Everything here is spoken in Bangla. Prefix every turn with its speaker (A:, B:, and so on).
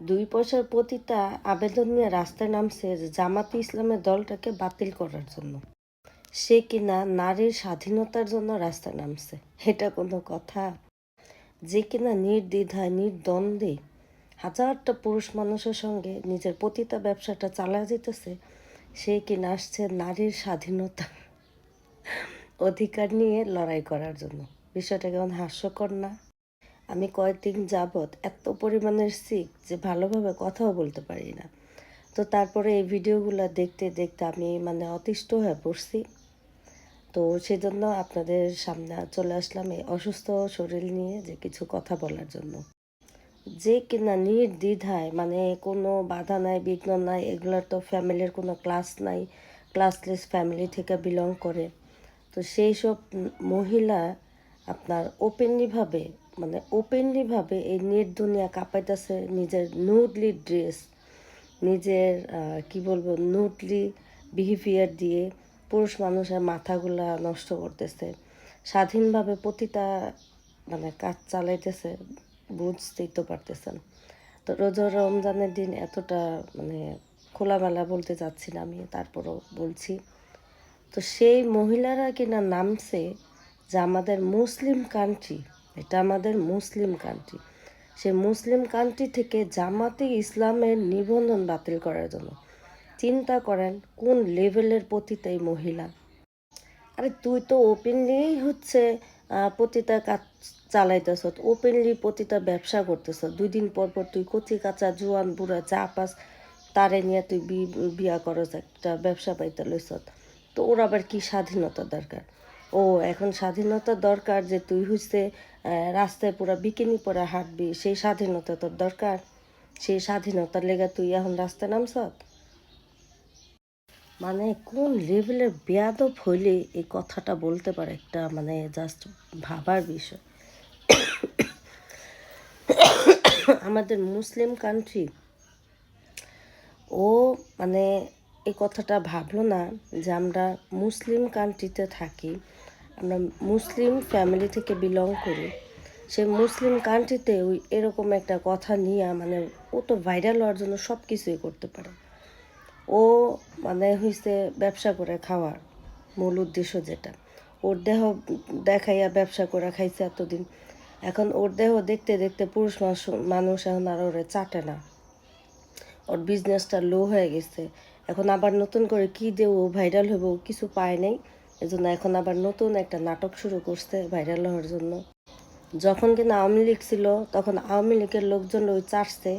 A: দুই পয়সার পতিতা আবেদন নিয়ে রাস্তায় নামছে জামাতে ইসলামের দলটাকে বাতিল করার জন্য। সে কিনা নারীর স্বাধীনতার জন্য রাস্তায় নামছে। এটা কোনো কথা? যে কিনা নির্দ্বিধায় নির্দ্বন্দ্বে হাজারটা পুরুষ মানুষের সঙ্গে নিজের পতিতা ব্যবসাটা চালা যেতেছে, সে কিনা আসছে নারীর স্বাধীনতা অধিকার নিয়ে লড়াই করার জন্য। বিষয়টা কেমন হাস্যকর না? আমি কয়েকদিন যাবৎ এত পরিমাণের সিক যে ভালোভাবে কথাও বলতে পারি না। তো তারপরে এই ভিডিওগুলো দেখতে দেখতে আমি অতিষ্ঠ হয়ে পড়ছি। তো সেজন্য আপনাদের সামনে চলে আসলাম এই অসুস্থ শরীর নিয়ে যে কিছু কথা বলার জন্য। যে কিনা নির্দ্বিধায় কোনো বাধা নাই, বিঘ্ন নাই, এগুলোর তো ফ্যামিলির কোনো ক্লাস নাই, ক্লাসলেস ফ্যামিলি থেকে বিলং করে। তো সেই সব মহিলা আপনার ওপেনলিভাবে এই নেট দুনিয়া কাঁপাইতেছে নিজের নুডলি ড্রেস, নিজের কি বলবো নুডলি বিহেভিয়ার দিয়ে পুরুষ মানুষের মাথাগুলা নষ্ট করতেছে, স্বাধীনভাবে প্রতিটা কাজ চালাইতেছে। বুঝতেই তো পারতেছেন। তো রোজা রমজানের দিন এতটা খোলামেলা বলতে চাচ্ছি না আমি, তারপরও বলছি। তো সেই মহিলারা কিনা নামছে যে আমাদের মুসলিম কান্ট্রি, এটা আমাদের মুসলিম কান্ট্রি, সে মুসলিম কান্ট্রি থেকে জামাতে ইসলামের নিবন্ধন বাতিল করার জন্য। চিন্তা করেন কোন লেভেলের পতিতা এই মহিলা। আরে তুই তো ওপেনলি পতিতা কাজ চালাইতেছ, ওপেনলি পতিতা ব্যবসা করতেছ। 2 দিন পর পর তুই কচি কাঁচা জোয়ান বুড়া যা পাস তারে নিয়ে তুই বিয়া করস, একটা ব্যবসা পাইতে লইস। তো ওর আবার কি স্বাধীনতা দরকার? ও এখন স্বাধীনতা দরকার যে তুই রাস্তায় পুরা বিকিনি পরে হাঁটবি, সেই স্বাধীনতা তোর দরকার? সেই স্বাধীনতার লেগে তুই এখন রাস্তায় নামছত? কোন লেভেলের বেয়াদব হইলে এই কথাটা বলতে পারে, একটা জাস্ট ভাবার বিষয়। আমাদের মুসলিম কান্ট্রি, ও এই কথাটা ভাবলো না যে আমরা মুসলিম কান্ট্রিতে থাকি, আমরা মুসলিম ফ্যামিলি থেকে বিলং করি। সে মুসলিম কান্ট্রিতে ওই এরকম একটা কথা নিয়ে ও তো ভাইরাল হওয়ার জন্য সব কিছুই করতে পারে। ও ব্যবসা করে খাওয়ার মূল উদ্দেশ্য যেটা, ওর দেহ দেখাইয়া ব্যবসা করে খাইছে এতদিন। এখন ওর দেহ দেখতে দেখতে পুরুষ মানুষ এখন আর ওরে চাটে না, ওর বিজনেসটা লো হয়ে গেছে। এখন আবার নতুন করে কি দিয়ে ও ভাইরাল হইব, কিছু পায় নাই। এজন্য এখন আবার নতুন একটা নাটক শুরু করছে ভাইরাল হওয়ার জন্য। যখন কিনা আওয়ামী লীগ ছিল তখন আওয়ামী লীগের লোকজন ওই চাটছে,